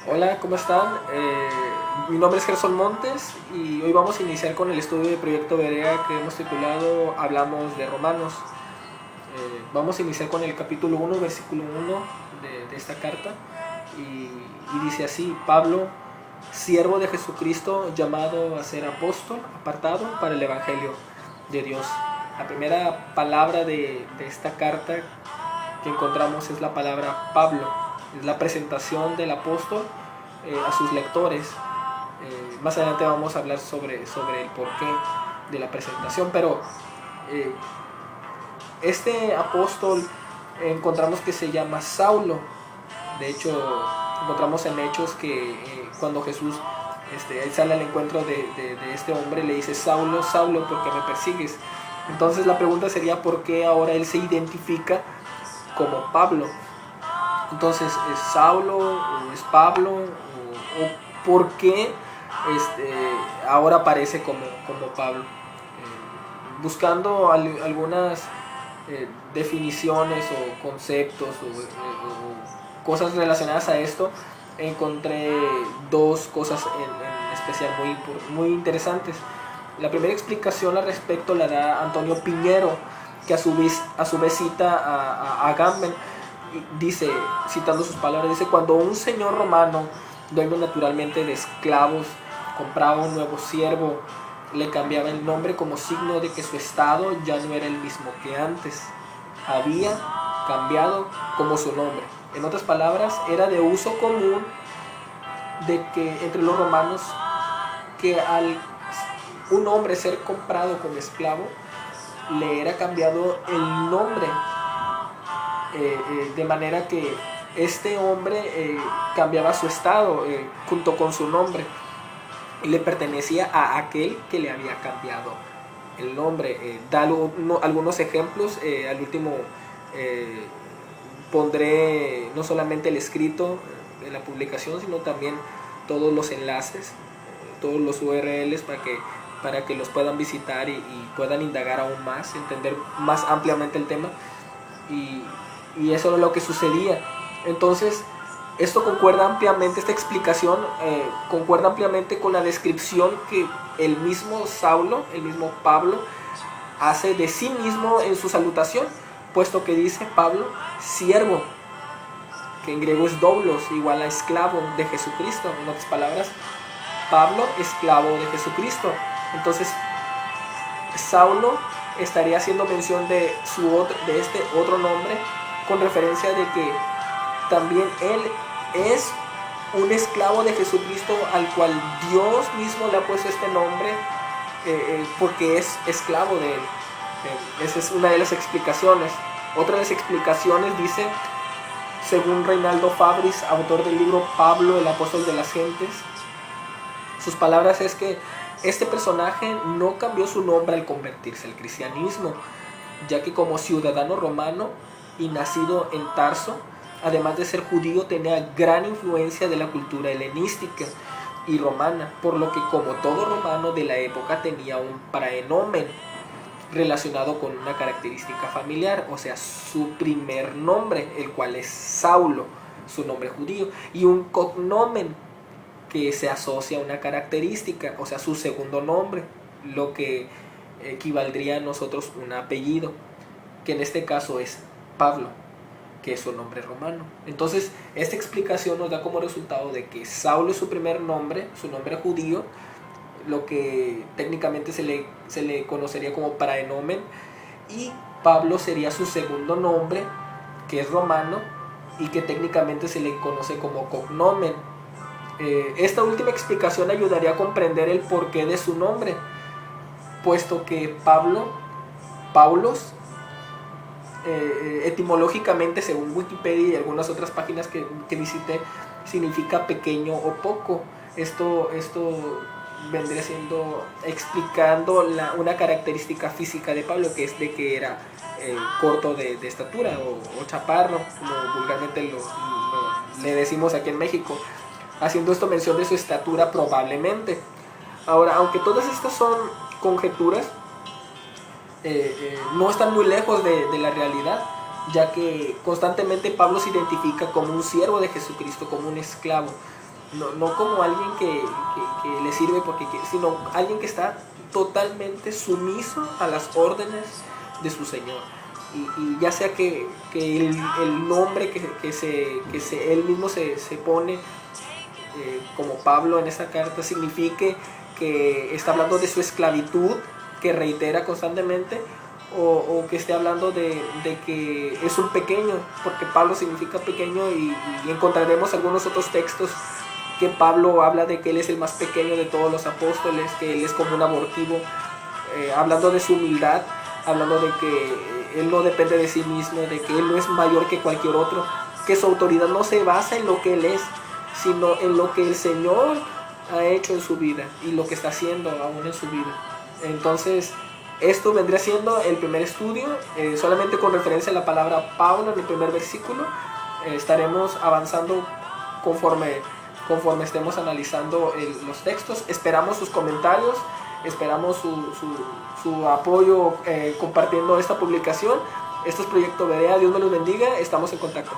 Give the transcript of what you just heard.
Hola, ¿cómo están? Mi nombre es Gerson Montes y hoy vamos a iniciar con el estudio del proyecto Berea que hemos titulado Hablamos de Romanos. Vamos a iniciar con el capítulo 1, versículo 1 de esta carta y dice así: Pablo, siervo de Jesucristo, llamado a ser apóstol, apartado para el Evangelio de Dios. La primera palabra de esta carta que encontramos es la palabra Pablo. Es la presentación del apóstol a sus lectores. Más adelante vamos a hablar sobre el porqué de la presentación, pero eh, este apóstol encontramos que se llama Saulo. De hecho, encontramos en Hechos que cuando Jesús él sale al encuentro de este hombre, le dice: Saulo, Saulo, ¿por qué me persigues? Entonces la pregunta sería: ¿por qué ahora él se identifica como Pablo? Entonces, ¿es Saulo o es Pablo? ¿O por qué ahora aparece como Pablo? Buscando algunas definiciones o conceptos o cosas relacionadas a esto, encontré dos cosas en especial muy interesantes. La primera explicación al respecto la da Antonio Piñero, que a su vez cita a Agamben. Dice, citando sus palabras, dice: cuando un señor romano, dueño naturalmente de esclavos, compraba un nuevo siervo, le cambiaba el nombre como signo de que su estado ya no era el mismo que antes. Había cambiado como su nombre. En otras palabras, era de uso común de que entre los romanos, que al un hombre ser comprado como esclavo, le era cambiado el nombre, de manera que este hombre cambiaba su estado junto con su nombre y le pertenecía a aquel que le había cambiado el nombre. Da algunos ejemplos. Al último pondré no solamente el escrito en la publicación, sino también todos los enlaces, todos los URLs para que los puedan visitar y puedan indagar aún más, entender más ampliamente el tema. Y eso era lo que sucedía. Entonces, esto concuerda ampliamente, esta explicación concuerda ampliamente con la descripción que el mismo Saulo, el mismo Pablo, hace de sí mismo en su salutación, puesto que dice Pablo, siervo, que en griego es doulos, igual a esclavo de Jesucristo. En otras palabras, Pablo, esclavo de Jesucristo. Entonces, Saulo estaría haciendo mención de este otro nombre, con referencia de que también él es un esclavo de Jesucristo, al cual Dios mismo le ha puesto este nombre porque es esclavo de él. Esa es una de las explicaciones. Otra de las explicaciones dice, según Reinaldo Fabris, autor del libro Pablo, el apóstol de las gentes, sus palabras es que este personaje no cambió su nombre al convertirse al cristianismo, ya que como ciudadano romano y nacido en Tarso, además de ser judío, tenía gran influencia de la cultura helenística y romana, por lo que como todo romano de la época tenía un praenomen relacionado con una característica familiar, o sea, su primer nombre, el cual es Saulo, su nombre judío, y un cognomen que se asocia a una característica, o sea, su segundo nombre, lo que equivaldría a nosotros un apellido, que en este caso es Pablo, que es su nombre romano. Entonces, esta explicación nos da como resultado de que Saulo es su primer nombre, su nombre judío, lo que técnicamente se le conocería como praenomen, y Pablo sería su segundo nombre, que es romano, y que técnicamente se le conoce como cognomen. Esta última explicación ayudaría a comprender el porqué de su nombre, puesto que Paulos, etimológicamente, según Wikipedia y algunas otras páginas que visité, significa pequeño o poco. Esto vendría siendo explicando una característica física de Pablo, que es de que era corto de estatura o chaparro, como vulgarmente le decimos aquí en México, haciendo esto mención de su estatura probablemente. Ahora, aunque todas estas son conjeturas, no están muy lejos de la realidad, ya que constantemente Pablo se identifica como un siervo de Jesucristo, como un esclavo. no como alguien que le sirve porque quiere, sino alguien que está totalmente sumiso a las órdenes de su Señor. Y ya sea que el nombre que él mismo se pone, como Pablo en esa carta, signifique que está hablando de su esclavitud, que reitera constantemente, o que esté hablando de que es un pequeño, porque Pablo significa pequeño, y encontraremos algunos otros textos que Pablo habla de que él es el más pequeño de todos los apóstoles, que él es como un abortivo, hablando de su humildad, hablando de que él no depende de sí mismo, de que él no es mayor que cualquier otro, que su autoridad no se basa en lo que él es, sino en lo que el Señor ha hecho en su vida y lo que está haciendo aún en su vida. Entonces, esto vendría siendo el primer estudio, solamente con referencia a la palabra Pablo en el primer versículo. Estaremos avanzando conforme estemos analizando los textos. Esperamos sus comentarios, esperamos su apoyo compartiendo esta publicación. Esto es Proyecto Berea. Dios me los bendiga. Estamos en contacto.